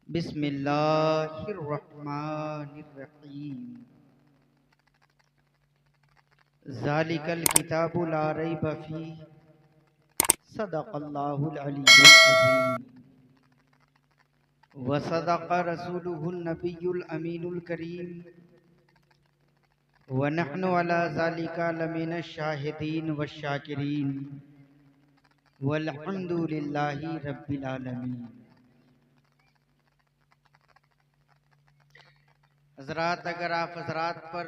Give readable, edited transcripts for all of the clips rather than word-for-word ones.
बिस्मिल्लाहिर्रहमानिर्रहीम। ज़ालिकल किताबु ला रैब फीह सदक़ल्लाहुल अलीयुल अज़ीम व सदक़ रसूलुहुन नबियुल अमीनुल करीम व नहनु अला ज़ालिका लमिनश शाहिदीन वश्शाकिरीन वल्हम्दुलिल्लाहि रब्बिल आलमीन। हज़रात, अगर आप हज़रात पर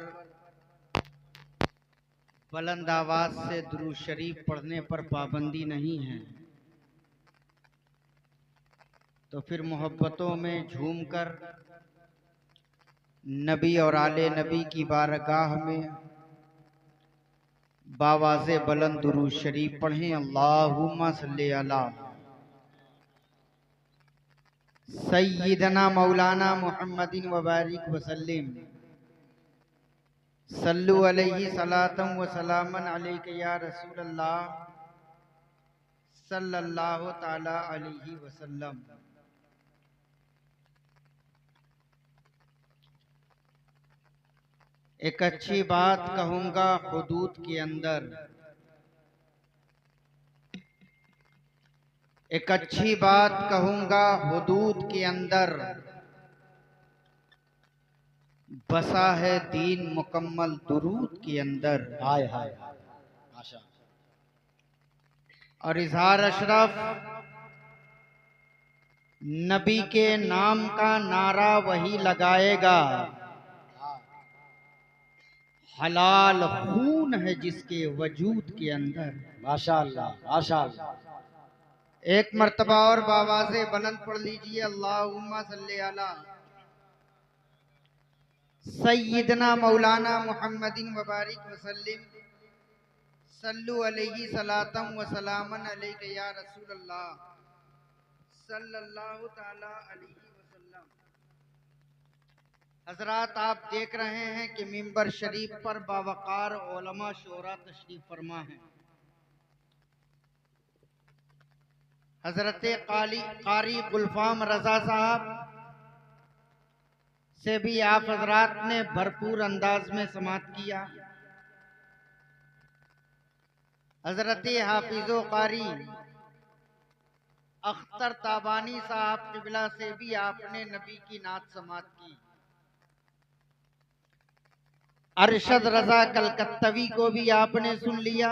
बुलंद आवाज से दुरूद शरीफ पढ़ने पर पाबंदी नहीं है तो फिर मोहब्बतों में झूमकर नबी और आले नबी की बारगाह में बावाज़े बुलंद दुरूद शरीफ पढ़ें। अल्लाहुम्मा सल्ली अला सय्यिदना मौलाना मुहम्मदिन व बारिक वसल्लिम सल्लु अलैहि सलातम व सलामन अलैका या रसूलल्लाह सल्लल्लाहु ताला अलैहि वसल्लम। एक अच्छी बात कहूंगा हुदूद के अंदर, एक अच्छी बात कहूंगा हुदूद के अंदर, बसा है दीन मुकम्मल दुरूद के अंदर। हाय हाय आशा। और इजहार अशरफ नबी के नाम का नारा वही लगाएगा, हलाल खून है जिसके वजूद के अंदर। माशाअल्लाह माशाअल्लाह। एक मर्तबा और बावाज़े बुलंद पढ़ लीजिए। अल्लाहुम्मा सल्ली अला सय्यिदना मौलाना मुहम्मदिन व बारिक वसल्लिम सल्लु अलैहि सलातम व सलामन अलैका या रसूलल्लाह सल्लल्लाहु ताला अलैहि वसल्लम। हजरात, आप देख रहे हैं कि मिंबर शरीफ पर बावकार उलमा शोरा तशरीफ फरमा है। हजरत कारी गुलफाम रजा साहब से भी आप हजरात ने भरपूर अंदाज में समात किया। हजरत हाफिजो कारी अख्तर ताबानी साहब किबला से भी आपने नबी की नात समात की। अरशद रजा कलकत्तवी को भी आपने सुन लिया।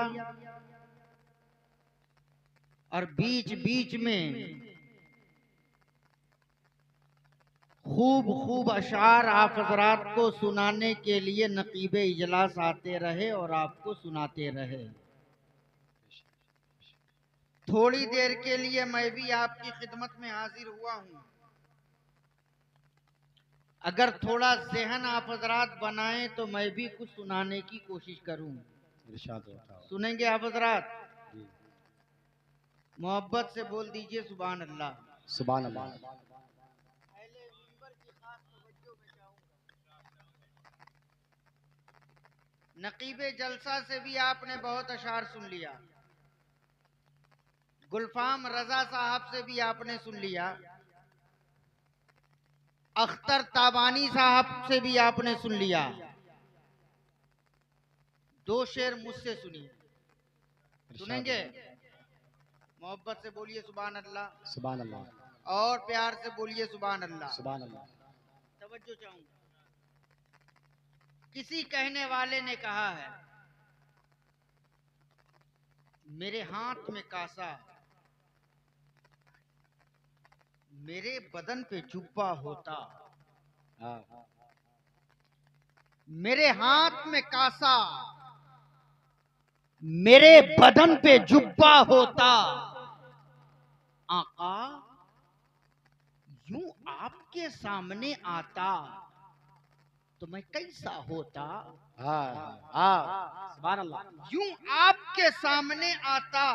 और बीच बीच में खूब खूब अशार आप हजरात को सुनाने के लिए नकीबे इजलास आते रहे और आपको सुनाते रहे। थोड़ी देर के लिए मैं भी आपकी खिदमत में हाजिर हुआ हूं। अगर थोड़ा ज़हन आप हजरात बनाएं तो मैं भी कुछ सुनाने की कोशिश करूं। सुनेंगे आप हजरात? मोहब्बत से बोल दीजिए सुभान अल्लाह। सुभान अल्लाह। नकीबे जलसा से भी आपने बहुत अशार सुन लिया। गुलफाम रजा साहब से भी आपने सुन लिया। अख्तर ताबानी साहब से भी आपने सुन लिया। दो शेर मुझसे सुनिए। सुनेंगे? मोहब्बत से बोलिए सुभान अल्लाह। सुभान अल्लाह। और प्यार से बोलिए सुभान अल्लाह। सुभान अल्लाह। तवज्जो चाहूंगा। किसी कहने वाले ने कहा है, मेरे हाथ में कासा मेरे बदन पे जुब्बा होता। मेरे हाथ में कासा मेरे बदन पे जुब्बा होता। आका यूं आपके सामने आता तो मैं कैसा होता। सुभान अल्लाह। यूं आपके सामने आता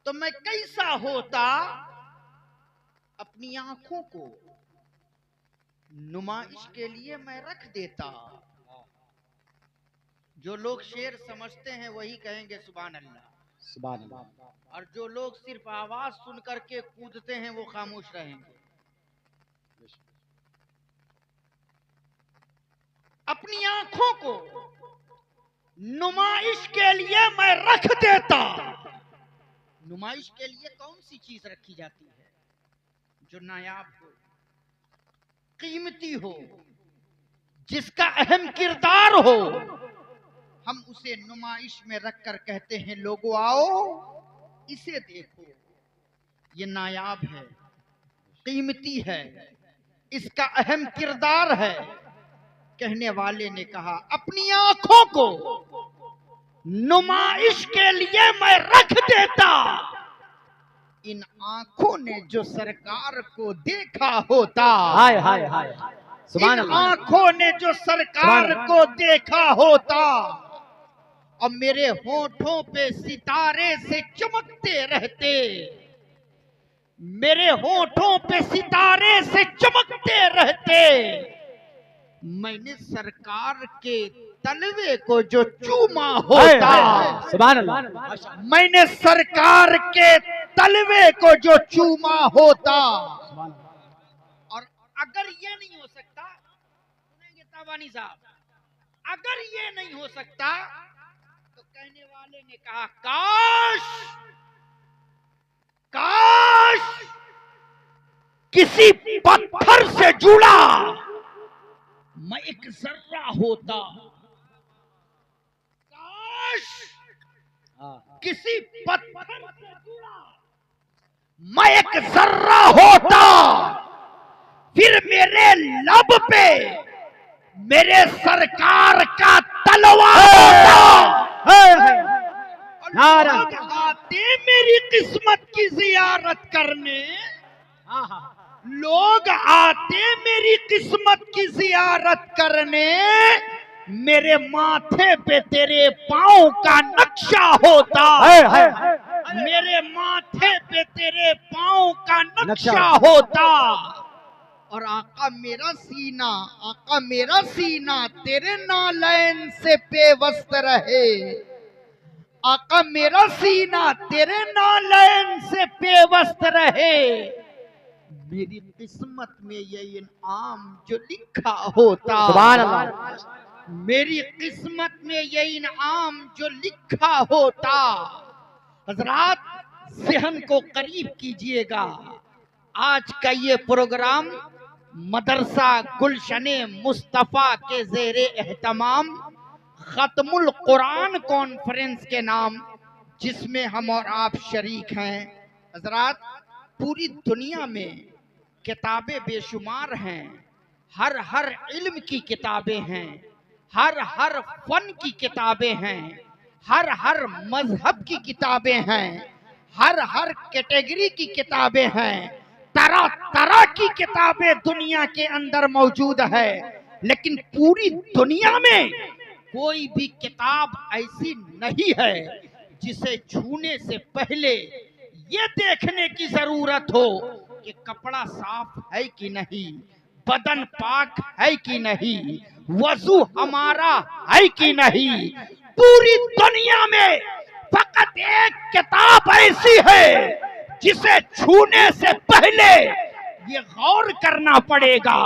तो मैं कैसा होता। अपनी आंखों को नुमाइश के लिए मैं रख देता। जो लोग शेर समझते हैं वही कहेंगे सुभान अल्लाह। सुभान अल्लाह। और जो लोग सिर्फ आवाज सुन करके कूदते हैं वो खामोश रहेंगे। अपनी आंखों को नुमाइश के लिए मैं रख देता। नुमाइश के लिए कौन सी चीज रखी जाती है? जो नायाब हो, कीमती हो, जिसका अहम किरदार हो, हम उसे नुमाइश में रखकर कहते हैं लोगों आओ इसे देखो, ये नायाब है, कीमती है, इसका अहम किरदार है। कहने वाले ने कहा अपनी आंखों को नुमाइश के लिए मैं रख देता। इन आंखों ने जो सरकार को देखा होता, हाय हाय हाय, सुभान इन अल्लाह, आंखों ने जो सरकार को देखा होता, और मेरे होठों पे सितारे से चमकते रहते, मेरे होठों पे सितारे से चमकते रहते, मैंने सरकार के तलवे को जो चूमा होता, सुभान अल्लाह, मैंने सरकार के तलवे को जो चूमा होता। और अगर ये नहीं हो सकता, सुनेंगे ताबानी साहब, अगर ये नहीं हो सकता तो कहने वाले ने कहा काश काश किसी पत्थर से जुड़ा मैं एक जर्रा होता, काश किसी पत्थर से जुड़ा मैं एक जर्रा होता, फिर मेरे लब पे मेरे सरकार का तलवा होता। और लोग आते मेरी किस्मत की जियारत करने, लोग आते मेरी किस्मत की जियारत करने, मेरे माथे पे तेरे पांव का नक्शा होता, मेरे माथे पे तेरे पांव का नक्शा होता। और आका मेरा सीना तेरे नालैन से पेवस्त रहे, आका मेरा सीना तेरे नालैन से पेवस्त रहे। मेरी किस्मत में ये इनाम जो लिखा होता, सुभान अल्लाह, मेरी किस्मत में ये इनाम जो लिखा होता। हजरात ज़हन को करीब कीजिएगा, आज का ये प्रोग्राम मदरसा गुलशने मुस्तफ़ा के ज़ेरे एहतमाम खत्मुल कुरान कॉन्फ्रेंस के नाम, जिसमें हम और आप शरीक हैं। हजरात पूरी दुनिया में किताबें बेशुमार हैं, हर इल्म की किताबें हैं, हर फन की किताबें हैं, हर मजहब की किताबें हैं, हर कैटेगरी की किताबें हैं, तरह तरह की किताबें दुनिया के अंदर मौजूद है। लेकिन पूरी दुनिया में कोई भी किताब ऐसी नहीं है जिसे छूने से पहले ये देखने की जरूरत हो कि कपड़ा साफ है कि नहीं, बदन पाक है कि नहीं, वजू हमारा है कि नहीं। पूरी दुनिया में फकत एक किताब ऐसी है जिसे छूने से पहले ये गौर करना पड़ेगा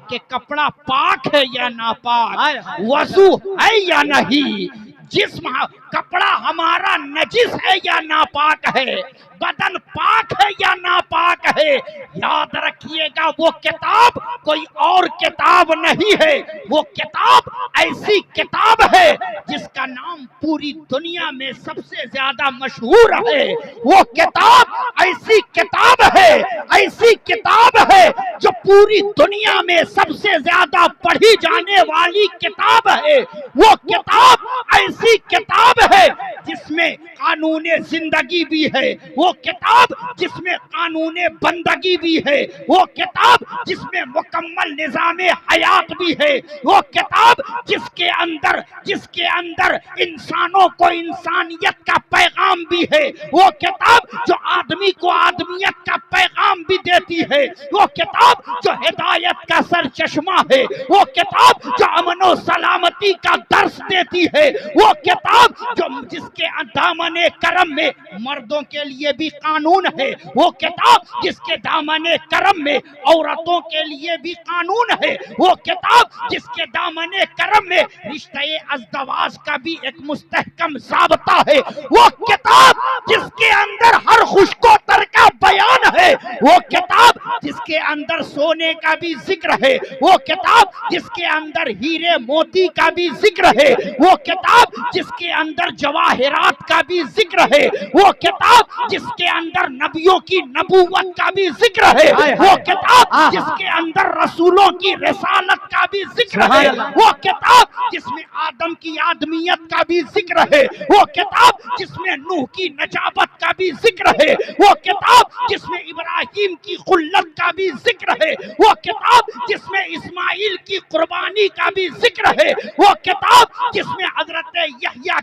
कि कपड़ा पाक है या नापाक, वजू है या नहीं, जिस्म कपड़ा हमारा नजिस है या नापाक है, बदन पाक है या नापाक है। याद रखिएगा वो किताब कोई और किताब नहीं है, वो किताब ऐसी किताब है जिसका नाम पूरी दुनिया में सबसे ज्यादा मशहूर है। वो किताब ऐसी किताब है, ऐसी किताब है जो पूरी दुनिया में सबसे ज्यादा पढ़ी जाने वाली किताब है। वो किताब ऐसी किताब है जिसमें कानूने जिंदगी भी है, वो किताब जिसमें कानूने बंदगी भी है, वो किताब जिसमें मुकम्मल निज़ामे हयात भी है, वो किताब जिसके अंदर इंसानों को इंसानियत का पैगाम भी है, वो किताब जो आदमी को आदमियत का पैगाम भी देती है, वो किताब किताब जो हिदायत का सर चश्मा है, वो किताब जो अमन सलामती का दर्स देती है, वो किताब जो जिसके दामने करम में मर्दों के लिए भी कानून है, वो किताब जिसके दामने करम में औरतों के लिए भी कानून है, वो किताब जिसके दामने करम में रिश्ते अज़दवाज का भी एक मुस्तहकम ज़ाब्ता है, वो किताब जिसके अंदर हर खुशकोतर का बयान है, वो किताब जिसके अंदर सोने का भी जिक्र है, वो किताब जिसके अंदर हीरे मोती का भी जिक्र है, वो किताब जिसके अंदर जवाहिरात का भी जिक्र है, वो किताब जिसके अंदर नबियों की नबूवत का भी जिक्र है, वो किताब जिसके अंदर रसूलों की रिसालत का भी जिक्र है, वो किताब जिसमें आदम की आदमियत का भी जिक्र है, वो किताब जिसमें नूह की नजाबत का भी जिक्र है, वो किताब जिसमें इब्राहिम की खुल्लत का भी जिक्र है, वो किताब जिसमें इस्माइल की कुर्बानी का भी जिक्र है, वो किताब जिसमें हजरत यहया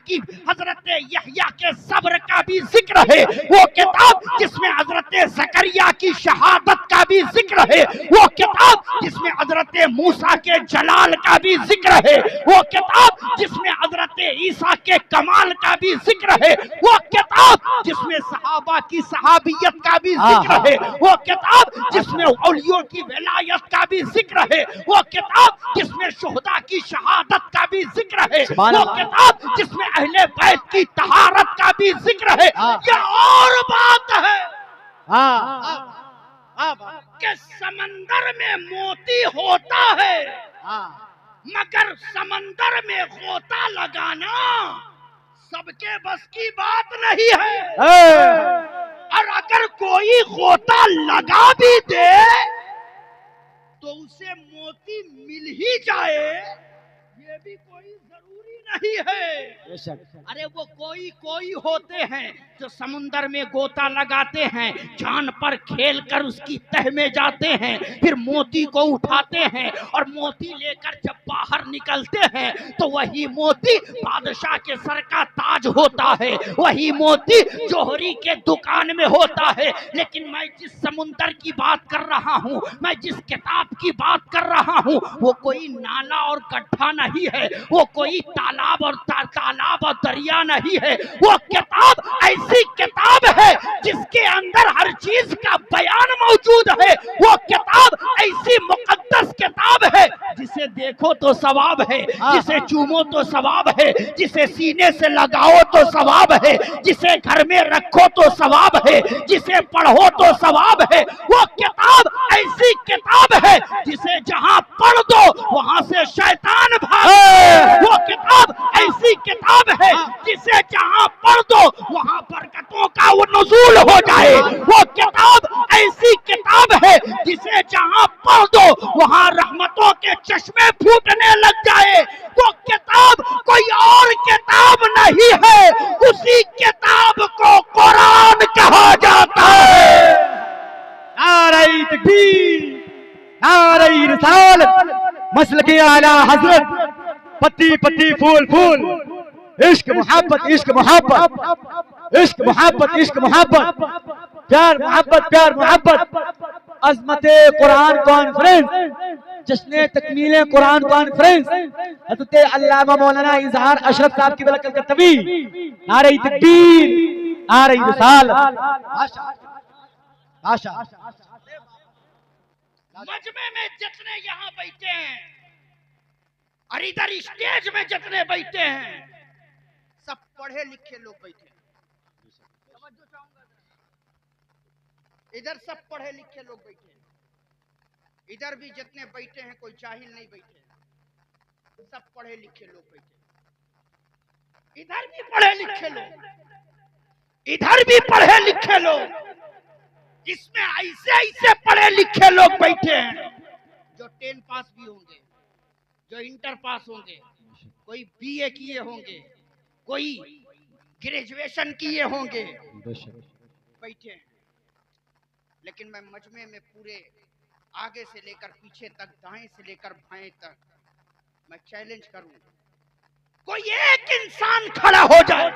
के सब्र का भी जिक्र है, वो किताब जिसमें हजरत ज़करिया की शहादत का भी जिक्र है, वो किताब जिसमें हजरत मूसा के जलाल का भी जिक्र है, वो किताब जिसमें हजरत ईसा के कमाल का भी जिक्र है, वो किताब जिसमें सहाबा की सहाबियत का भी जिक्र है, वो किताब जिसमें औलियों की विलायत का भी जिक्र है, वो किताब जिसमें शुहदा की शहादत का भी जिक्र है, वो किताब जिसमें अहले बैत की तहारत का भी जिक्र है। ये और बात है कि समंदर में मोती होता है, मगर समंदर में गोता लगाना सबके बस की बात नहीं है। और अगर कोई गोता लगा भी दे तो उसे मोती मिल ही जाए, ये भी कोई जरूरी नहीं है। अरे वो कोई होते हैं जो समुंदर में गोता लगाते हैं, जान पर खेल कर उसकी तह में जाते हैं, फिर मोती को उठाते हैं और मोती लेकर जब बाहर निकलते हैं तो वही मोती बादशाह के सर का ताज होता है, वही मोती जोहरी के दुकान में होता है। लेकिन मैं जिस समुंदर की बात कर रहा हूँ, मैं जिस किताब की बात कर रहा हूँ, वो कोई नाला और गड्ढा नहीं है, वो कोई तालाब और दरिया नहीं है। वो किताब ऐसी किताब है जिसके अंदर हर चीज का बयान मौजूद है। वो किताब ऐसी मुकद्दस किताब है जिसे देखो तो सवाब है, जिसे चूमो तो सवाब है, जिसे सीने से लगाओ तो सवाब है, जिसे घर में रखो तो सवाब है, जिसे पढ़ो तो सवाब है। वो किताब ऐसी किताब है जिसे जहां पढ़ दो वहां से शैतान भागे। वो किताब ऐसी किताब है जिसे जहां पढ़ दो वहां बरकतों का वो नुज़ूल हो जाए। वो किताब ऐसी किताब है जिसे जहां पढ़ दो वहां रहमतों के चश्मे फूटने लग जाए। वो किताब कोई और किताब नहीं है, उसी किताब को कुरान कहा जाता है। नारे तकबीर, नारे रिसालत, मसलके आला हजरत, पत्ती पत्ती फूल फूल, इश्क मोहब्बत, इश्क मोहब्बत, इश्क मोहब्बत, इश्क मोहब्बत, प्यार मोहब्बत, प्यार मोहब्बत। अज़मते कुरान कॉन्फ्रेंस, जश्न तकमील कुरान कॉन्फ्रेंस, हज़रत अल्लामा मौलाना इजहार अशरफ साहब की बरकत का तवी। नारे तकबीर, नारे रिसालत। आशा मजमे में जितने यहाँ बैठे हैं और इधर स्टेज में जितने बैठे हैं सब पढ़े लिखे लोग बैठे हैं। समझो चाहूंगा, इधर सब पढ़े लिखे लोग बैठे हैं, इधर भी जितने बैठे हैं कोई जाहिल नहीं बैठे, सब पढ़े लिखे लोग बैठे हैं। इधर भी पढ़े लिखे लोग, इधर भी पढ़े लिखे लोग, इसमें ऐसे ऐसे पढ़े लिखे लोग बैठे हैं जो 10 पास भी होंगे, जो इंटर पास होंगे, कोई बीए किए होंगे, कोई ग्रेजुएशन किए होंगे, बैठे हैं। लेकिन मैं मजमे में पूरे आगे से लेकर पीछे तक, दाएं से लेकर बाएं तक मैं चैलेंज करूं, कोई एक इंसान खड़ा हो जाए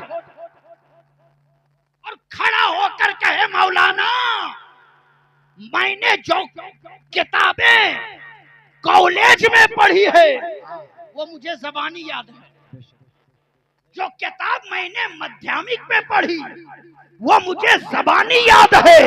और खड़ा होकर कहे मौलाना मैंने जो किताबें कॉलेज में पढ़ी है वो मुझे जबानी याद है। जो किताब मैंने माध्यमिक में पढ़ी वो मुझे जबानी याद है।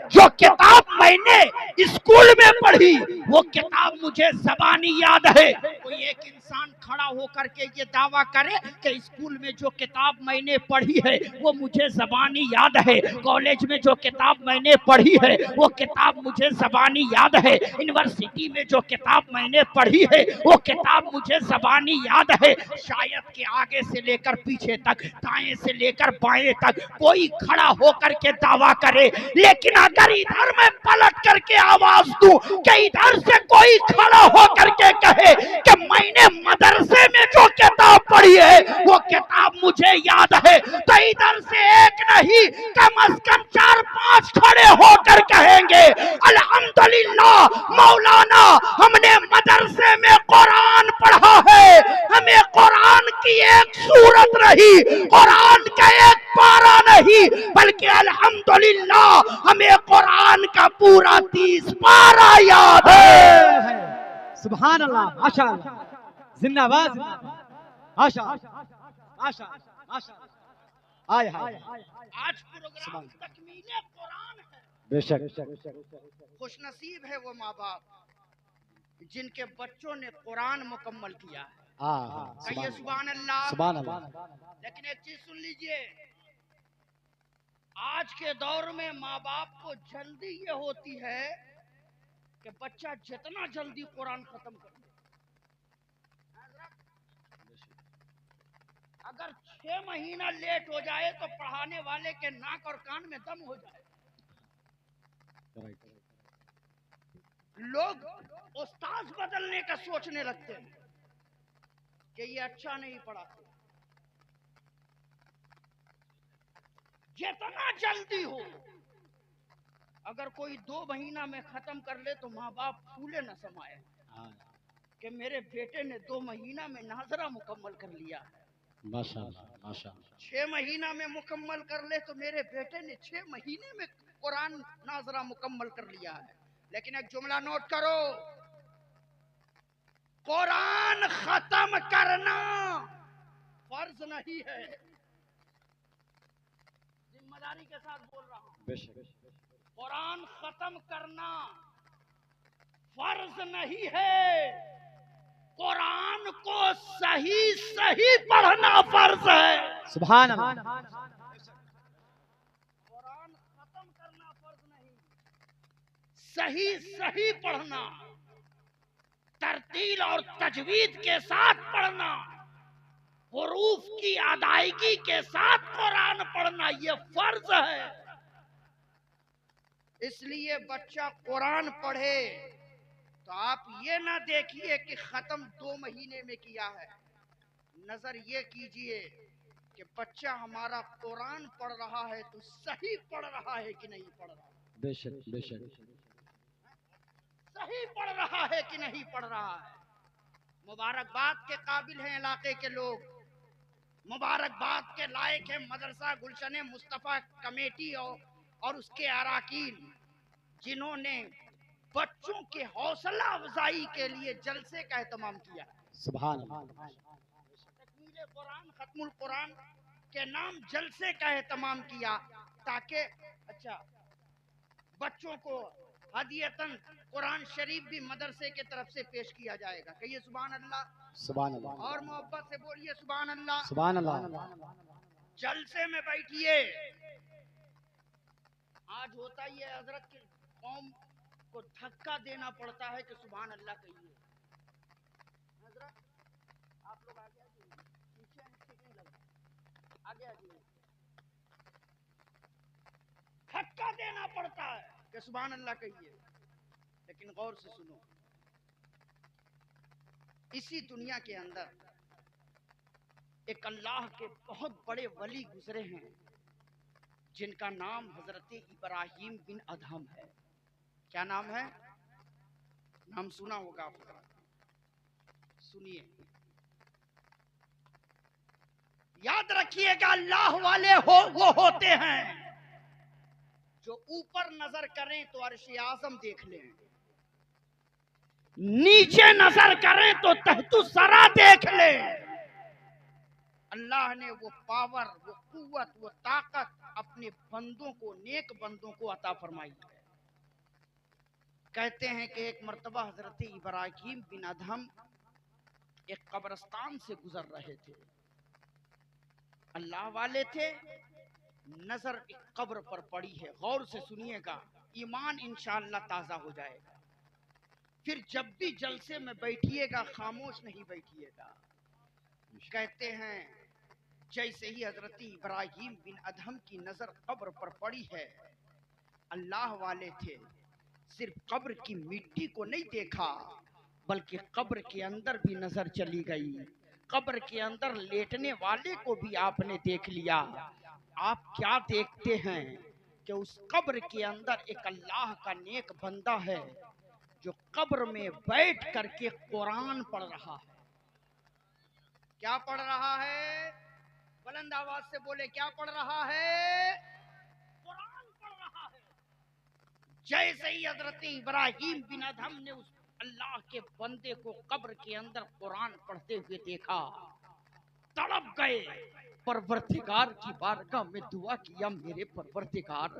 जो किताब मैंने स्कूल में पढ़ी वो किताब मुझे जबानी याद है। कोई एक इंसान खड़ा होकर के ये दावा करे कि स्कूल में जो किताब मैंने पढ़ी है वो मुझे जबानी याद है, कॉलेज में जो किताब मैंने पढ़ी है वो किताब मुझे जबानी याद है, यूनिवर्सिटी में जो किताब मैंने पढ़ी है वो किताब मुझे जबानी याद है। शायद के आगे से लेकर पीछे तक, दाएं से लेकर बाएं तक कोई खड़ा होकर के दावा करे, लेकिन अगर इधर मैं पलट करके आवाज दूं कि इधर से कोई खड़ा होकर के कहे कि मैंने मदरसे में जो किताब पढ़ी है वो किताब मुझे याद है, तो इधर से एक नहीं कम से कम 4-5 खड़े होकर कहेंगे अल्हम्दुलिल्लाह मौलाना, हमने मदरसे में कुरान पढ़ा है, हमें कुरान की एक सूरत नहीं, कुरान का एक पारा नहीं, बल्कि अल्हम्दुलिल्लाह हमें कुरान का पूरा 30 पारा याद है। सुभान अल्लाह, माशाअल्लाह, जिंदाबाद, माशा माशा माशा। आय हाय, आज प्रोग्राम तकमीले कुरान है। बेशक खुशनसीब है वो माँ बाप जिनके बच्चों ने कुरान मुकम्मल किया है। कहिए सुभान अल्लाह, सुभान अल्लाह। लेकिन एक चीज सुन लीजिए, आज के दौर में माँ बाप को जल्दी ये होती है कि बच्चा जितना जल्दी कुरान खत्म कर ले। अगर 6 महीना लेट हो जाए तो पढ़ाने वाले के नाक और कान में दम हो जाए। लोग उस्ताद बदलने का सोचने लगते हैं कि ये अच्छा नहीं पढ़ाते। जितना जल्दी हो, अगर कोई 2 महीना में खत्म कर ले तो माँ बाप फूले न समाये कि मेरे बेटे ने 2 महीना में नाजरा मुकम्मल कर लिया है। माशाअल्लाह, माशाअल्लाह। 6 महीना में मुकम्मल कर ले तो मेरे बेटे ने 6 महीने में कुरान नाजरा मुकम्मल कर लिया है। लेकिन एक जुमला नोट करो, कुरान खत्म करना फर्ज नहीं है। जिम्मेदारी के साथ बोल रहा हूं, कुरान खत्म करना फर्ज नहीं है, कुरान को सही सही पढ़ना फर्ज है। सुभान अल्लाह। कुरान खत्म करना फर्ज नहीं, सही सही पढ़ना, तरतील और तजवीद के साथ पढ़ना, हुरूफ की अदायगी के साथ कुरान पढ़ना ये फर्ज है। इसलिए बच्चा कुरान पढ़े तो आप ये ना देखिए कि खत्म 2 महीने में किया है, नजर ये कीजिए कि बच्चा हमारा कुरान पढ़ रहा है तो सही पढ़ रहा है कि नहीं पढ़ रहा। बेशक बेशक, सही पढ़ रहा है कि नहीं पढ़ रहा है। मुबारकबाद के काबिल हैं इलाके के लोग, मुबारकबाद के लायक है मदरसा गुलशन मुस्तफा कमेटी और उसके अराकीन, जिन्होंने बच्चों के हौसला अफजाई के लिए जलसे का एहतमाम किया। सुभान अल्लाह। तकमील कुरान, खत्मुल कुरान के नाम जलसे का एहतमाम किया ताकि बच्चों को हदियतन कुरान शरीफ भी मदरसे के तरफ से पेश किया जाएगा। कहिए सुभान अल्लाह, सुभान अल्लाह, और मोहब्बत से बोलिए सुभान अल्लाह। सुभान अल्लाह। जलसे में बैठिए। आज होता ही है हजरत की कौम को धक्का देना पड़ता है कि सुभान अल्लाह कहिए। हजरत आप लोग आगे आइए, पीछे ठीक नहीं लगा, आगे आइए। धक्का देना पड़ता है कि सुभान अल्लाह कहिए। लेकिन गौर से सुनो, इसी दुनिया के अंदर एक अल्लाह के बहुत बड़े वली गुजरे हैं जिनका नाम हजरत इब्राहिम बिन अदहम है। क्या नाम है? नाम सुना होगा आपका, सुनिए, याद रखिएगा। अल्लाह वाले वो होते हैं जो ऊपर नजर करें तो अर्श आज़म देख लें, नीचे नजर करें तो तहतु सरा देख लें। अल्लाह ने वो पावर, वो कुव्वत, वो ताकत अपने बंदों को, नेक बंदों को अता फरमाई है। कहते हैं कि एक मर्तबा हजरत इब्राहिम बिन अदहम एक कब्रिस्तान से गुजर रहे थे। अल्लाह वाले थे, नजर एक कब्र पर पड़ी है। गौर से सुनिएगा, ईमान इंशाअल्लाह ताजा हो जाएगा। फिर जब भी जलसे में बैठिएगा खामोश नहीं बैठिएगा। कहते हैं जैसे ही हजरत इब्राहिम बिन अदहम की नजर कब्र पर पड़ी है, अल्लाह वाले थे, सिर्फ कब्र की मिट्टी को नहीं देखा बल्कि कब्र के अंदर भी नजर चली गई। कब्र के अंदर लेटने वाले को भी आपने देख लिया। आप क्या देखते हैं कि उस कब्र के अंदर एक अल्लाह का नेक बंदा है जो कब्र में बैठ करके कुरान पढ़ रहा है। क्या पढ़ रहा है? बुलंद आवाज से बोले, क्या पढ़ रहा है? कुरान पढ़ रहा है। जैसे ही हजरत इब्राहिम बिन अदहम ने उस अल्लाह के बंदे को कब्र के अंदर कुरान पढ़ते हुए देखा, तड़प गए। परवरदिगार की बारगाह में दुआ किया, मेरे परवरदिगार,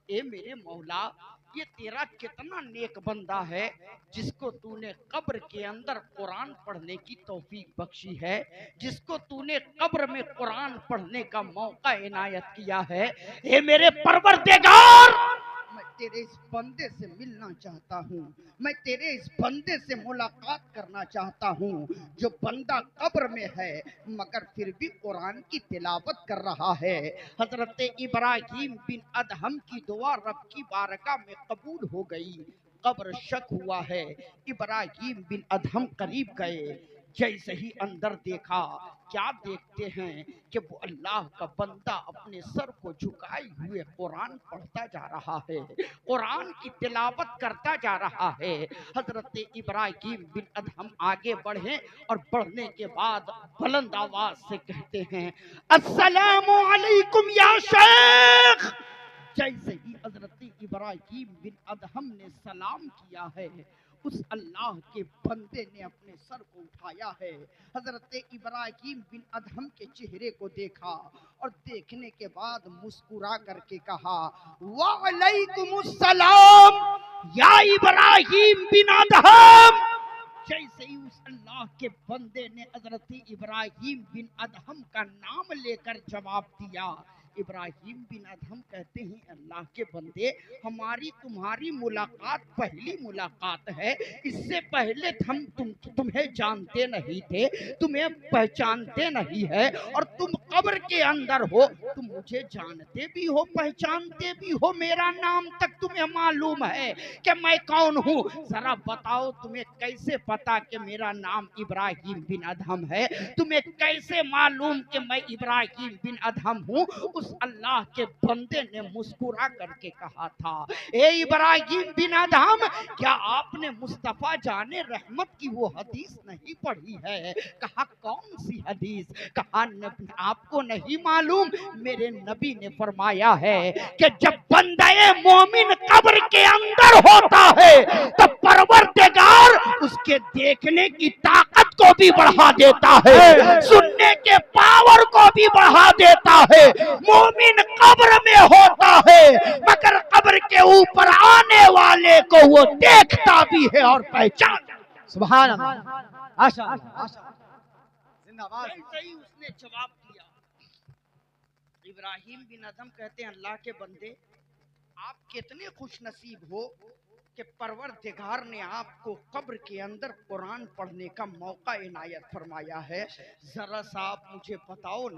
ए मेरे मौला, ये तेरा कितना नेक बंदा है जिसको तूने कब्र के अंदर कुरान पढ़ने की तौफीक बख्शी है, जिसको तूने कब्र में कुरान पढ़ने का मौका इनायत किया है। ए मेरे परवरदिगार, मैं तेरे इस बंदे से मिलना चाहता हूँ, मैं तेरे इस बंदे से मुलाकात करना चाहता हूँ जो बंदा कब्र में है मगर फिर भी कुरान की तिलावत कर रहा है। हजरत इब्राहिम बिन अदहम की दुआ रब की बारगाह में कबूल हो गई। कब्र शक हुआ है। इब्राहिम बिन अदहम करीब गए। जैसे ही अंदर देखा, क्या देखते हैं कि वो अल्लाह का बंदा अपने सर को झुकाए हुए कुरान पढ़ता जा रहा है, कुरान की तिलावत करता जा रहा है। हजरत इब्राहिम बिन अदहम आगे बढ़े और बढ़ने के बाद बुलंद आवाज से कहते हैं, अस्सलामु अलैकुम या शेख। जैसे ही हजरत इब्राहिम बिन अदहम ने सलाम किया है, उस अल्लाह के बंदे ने अपने सर को उठाया है। हजरत इब्राहिम बिन अदहम के चेहरे को देखा और देखने के बाद मुस्कुरा करके कहा, वालेकुमुस्सलाम या इब्राहिम बिन अदहम। जैसे ही उस अल्लाह के बंदे ने हजरत इब्राहिम बिन अदहम का नाम लेकर जवाब दिया, इब्राहिम बिन अदहम कहते हैं, अल्लाह के बंदे, हमारी तुम्हारी मुलाकात पहली मुलाकात है। इससे पहले हम तुम्हें जानते नहीं थे, तुम्हें पहचानते नहीं है, और तुम कब्र के अंदर हो। तुम मुझे जानते भी हो, पहचानते भी हो, मेरा नाम तक तुम्हें मालूम है कि मैं कौन हूँ। जरा बताओ, तुम्हें कैसे पता कि मेरा नाम इब्राहिम बिन अदहम है? तुम्हें कैसे मालूम कि मैं इब्राहिम बिन अदहम हूँ? उस अल्लाह के बंदे ने मुस्कुरा करके कहा था, ए इब्राहिम बिन अदहम, क्या आपने मुस्तफा जाने रहमत की वो हदीस नहीं पढ़ी है? कहा, कौन सी हदीस? कहा, आपको नहीं मालूम, मेरे नबी ने फरमाया है कि जब बंदे मोमिन कब्र के अंदर होता है तो परवरदिगार उसके देखने की ताकत को भी बढ़ा देता है, सुनने के पावर को भी बढ़ा देता है। मोमिन कब्र में होता है मगर कब्र के ऊपर आने वाले को वो देखता भी है और पहचानता। सुभान अल्लाह, आशा जिंदाबाद। सही उसने जवाब दिया। इब्राहिम बिन अदहम कहते हैं, अल्लाह के बंदे, आप कितने खुश नसीब हो कि परवरदिगार ने आपको कब्र के अंदर कुरान पढ़ने का मौका इनायत फरमाया है। जरा सा आप मुझे बताओ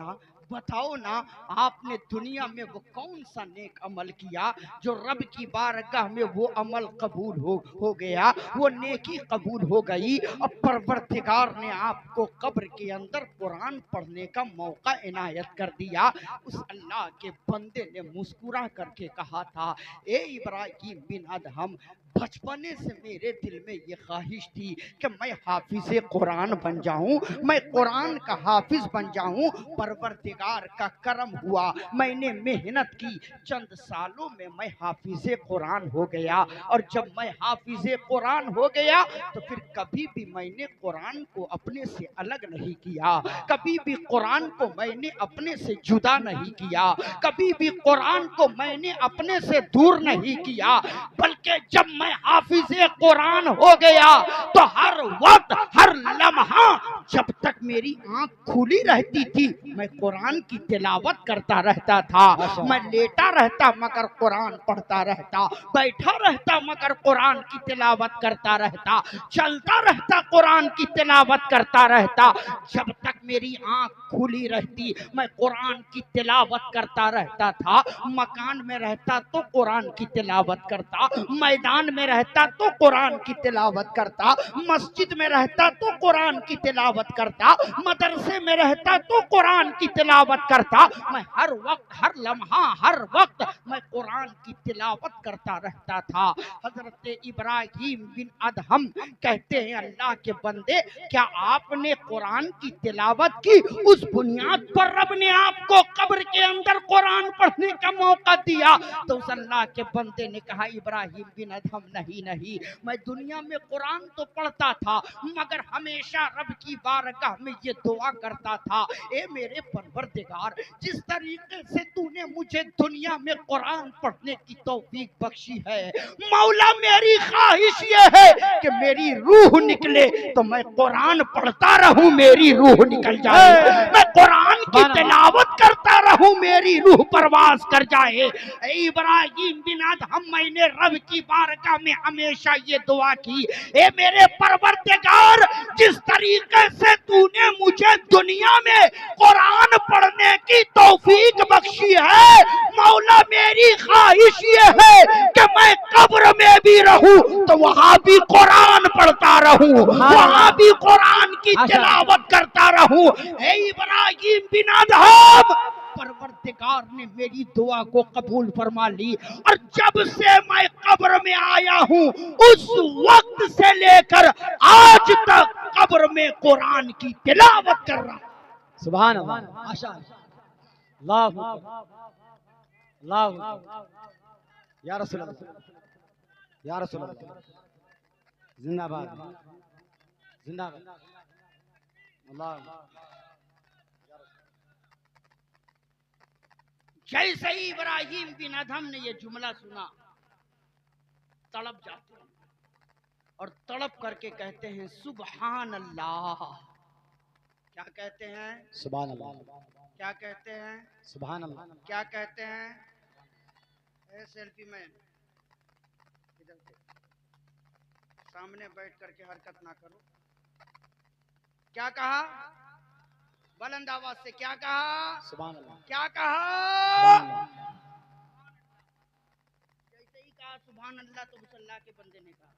ना, आपने दुनिया में वो कौन सा नेक अमल किया जो रब की बारगाह में वो अमल कबूल हो गया, वो नेकी कबूल हो गई, और परवरदिगार ने आपको कब्र के अंदर कुरान पढ़ने का मौका इनायत कर दिया। उस अल्लाह के बंदे ने मुस्कुरा करके कहा था, ए इब्राहिम बिन अदहम, बचपने से मेरे दिल में ये ख्वाहिश थी कि मैं हाफिज़ कुरान बन जाऊं, मैं कुरान का हाफिज बन जाऊं। परवरदिगार परवरदिगार का करम हुआ, मैंने मेहनत की, चंद सालों में मैं हाफिज़े कुरान हो गया। और जब मैं हाफिज़े कुरान हो गया तो फिर कभी भी मैंने कुरान को अपने से अलग नहीं किया, कभी भी कुरान को मैंने अपने से जुदा नहीं किया, कभी भी कुरान को मैंने अपने से दूर नहीं किया, बल्कि जब मैं हाफिज़े कुरान हो गया तो हर वक्त हर लम्हा जब तक मेरी आंख खुली रहती थी मैं कुरान की तिलावत करता रहता था। मैं लेटा रहता मगर कुरान पढ़ता रहता, बैठा रहता मगर कुरान की तिलावत करता रहता, चलता रहता कुरान की तिलावत करता रहता। जब तक मेरी आंख खुली रहती मैं कुरान की तिलावत करता रहता था। मकान में रहता तो कुरान की तिलावत करता, मैदान में रहता तो कुरान की तिलावत करता, मस्जिद में रहता तो कुरान की तिलावत करता, मदरसे में रहता तो कुरान की तिलावत करता। मैं हर वक्त हर लम्हा हर वक्त मैं कुरान की तिलावत करता रहता था। हजरत इब्राहिम बिन अदहम कहते हैं अल्लाह के बंदे क्या आपने कुरान की तिलावत की, उस बुनियाद पर रब ने आपको कब्र के अंदर कुरान पढ़ने का मौका दिया। तो उस अल्लाह के बंदे ने कहा इब्राहिम बिन अदहम नहीं नहीं, मैं दुनिया में कुरान तो पढ़ता था मगर हमेशा रब की बारगाह में ये दुआ करता था, ए मेरे परवरदिगार जिस तरीके से तूने मुझे दुनिया में कुरान पढ़ने की तौफीक बख्शी है, मौला मेरी ख्वाहिश ये है कि मेरी रूह निकले तो मैं कुरान पढ़ता रहूं, मेरी रूह निकल जाए, मैं कुरान की तिलावत करता रहूं, मेरी रूह परवाज कर जाए। इब्राहिम बिन अदहम मैंने रब की बारगाह में हमेशा ये दुआ की, ए मेरे परवरदिगार जिस तरीके से तूने मुझे दुनिया में कुरान पढ़ने की तौफीक बख्शी है, मौला मेरी ख्वाहिश ये है कि मैं कब्र में भी रहूं तो वहां भी कुरान पढ़ता रहूं, वहां भी कुरान की तिलावत करता रहूं। ए इब्राहिम बिन अदहम परवरदिगार ने मेरी दुआ को कबूल फरमा ली और जब से मैं कब्र में आया हूं उस वक्त से लेकर आज तक कब्र में कुरान की तिलावत कर रहा। सुभान अल्लाह, माशाअल्लाह, अल्लाह या रसूल अल्लाह, या रसूल अल्लाह, जिंदाबाद जिंदाबाद अल्लाह। जैसे ही इब्राहिम बिन अदहम ने ये जुमला सुना तड़प जाते हैं और तड़प करके कहते हैं सुभान अल्लाह। क्या कहते हैं? सुभान अल्लाह। क्या कहते हैं? सुभान अल्लाह। क्या कहते हैं? सेल्फी मैन इधर से सामने बैठ करके हरकत ना करो। क्या कहा? बुलंद आवाज से क्या कहा? सुभान अल्लाह। क्या कहा? जैसे ही कहा सुभान अल्लाह तो उस अल्लाह के बंदे ने कहा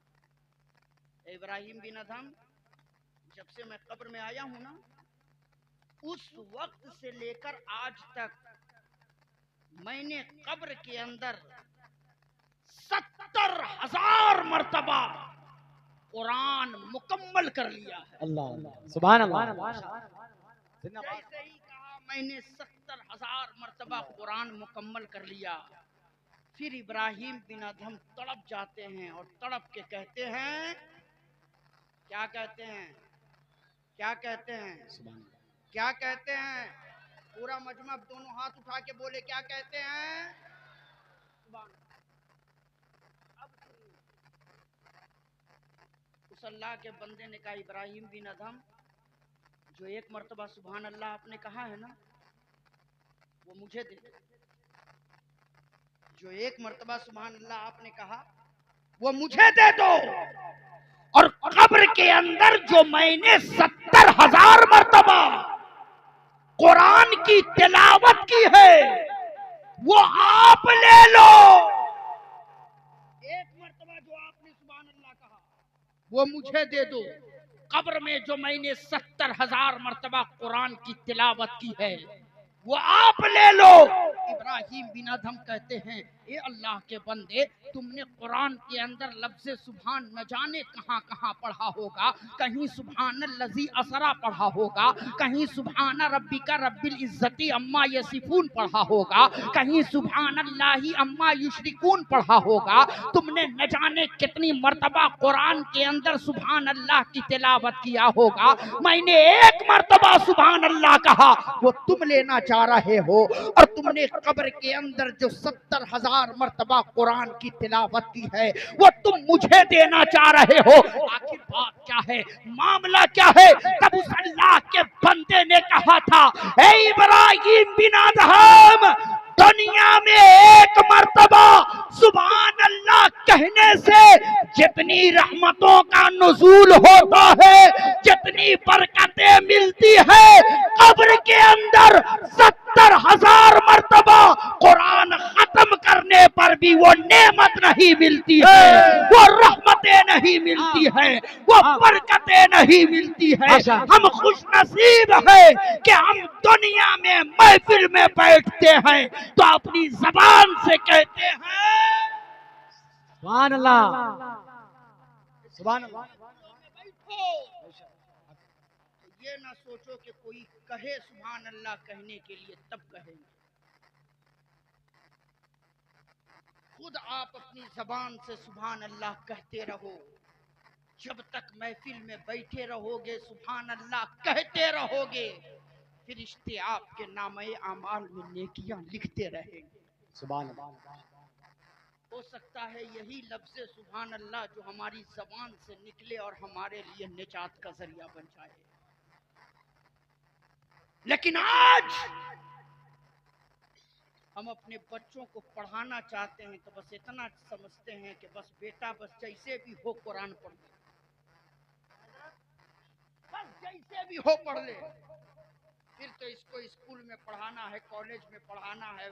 इब्राहिम बिन अदहम जब से मैं कब्र में आया हूं ना उस वक्त से लेकर आज तक मैंने कब्र के अंदर 70,000 मर्तबा कुरान मुकम्मल कर लिया है। अल्लाह सुभान अल्लाह। जैसे ही कहा मैंने 70,000 मर्तबा कुरान मुकम्मल कर लिया। फिर इब्राहिम बिन अदहम तड़प जाते हैं और तड़प के कहते हैं क्या कहते हैं? क्या कहते हैं? क्या कहते हैं? पूरा मजमा दोनों हाथ उठा के बोले क्या कहते हैं? अब उस अल्लाह के बंदे ने कहा इब्राहिम बिन अदहम जो एक मर्तबा सुभान अल्लाह आपने कहा है ना वो मुझे दे दो। जो एक मर्तबा सुभान अल्लाह आपने कहा वो मुझे दे दो और कब्र के अंदर जो मैंने 70,000 मर्तबा कुरान की तिलावत की है वो आप ले लो। एक मर्तबा जो आपने सुभान अल्लाह कहा वो मुझे दे दो। कब्र में जो मैंने 70,000 मर्तबा कुरान की तिलावत की है वो आप ले लो। इब्राहिम बिन अदहम कहते हैं ए अल्लाह के बंदे तुमने कुरान के अंदर लफ्ज़ सुभान न जाने कहाँ कहाँ पढ़ा होगा। कहीं सुभान लज़ी असरा पढ़ा होगा, कहीं सुभान रब्बिका रब्बिल इज्जती अम्मा यसिफून पढ़ा होगा, कहीं सुभान अल्लाही अम्मा युशरिकून पढ़ा होगा। तुमने न जाने कितनी मर्तबा कुरान के अंदर सुभान अल्लाह की तिलावत किया होगा। मैंने एक मर्तबा सुभान अल्लाह कहा, वो तुम लेना चाह रहे हो, और तुमने कब्र के अंदर जो 70,000 मर्तबा कुरान की तिलावत की है वो तुम मुझे देना चाह रहे हो। आखिर बात क्या है, मामला क्या है? तब उस अल्लाह के बंदे ने कहा था, ए इब्राहिम बिन अदहम, दुनिया में एक मर्तबा सुभान अल्लाह कहने से जितनी रहमतों का नुज़ूल होता है, जितनी बरकतें मिलती है, कब्र के अंदर 70,000 मर्तबा कुरान खत्म करने पर भी वो नेमत नहीं मिलती है, वो रहमतें नहीं मिलती है, वो बरकतें नहीं मिलती है। हम खुश नसीब है कि हम दुनिया में महफिल में बैठते हैं तो अपनी जबान से कहते हैं सुभान अल्लाह, सुभान अल्लाह। बैठो, ये ना सोचो कि कोई कहे सुभान अल्लाह कहने के लिए तब कहेंगे। खुद आप अपनी जबान से सुभान अल्लाह कहते रहो। जब तक महफिल में बैठे रहोगे सुभान अल्लाह कहते रहोगे, फरिश्ते आपके नामे आमाल में नेकियां लिखते रहेंगे। सुभान अल्लाह। हो सकता है यही लफ्ज़ सुभान अल्लाह जो हमारी जबान से निकले और हमारे लिए निजात का जरिया बन जाए। लेकिन आज हम अपने बच्चों को पढ़ाना चाहते हैं तो बस इतना समझते हैं कि बस बेटा बस जैसे भी हो कुरान पढ़ ले, बस जैसे भी हो पढ़ ले। फिर तो इसको स्कूल में पढ़ाना है, कॉलेज में पढ़ाना है,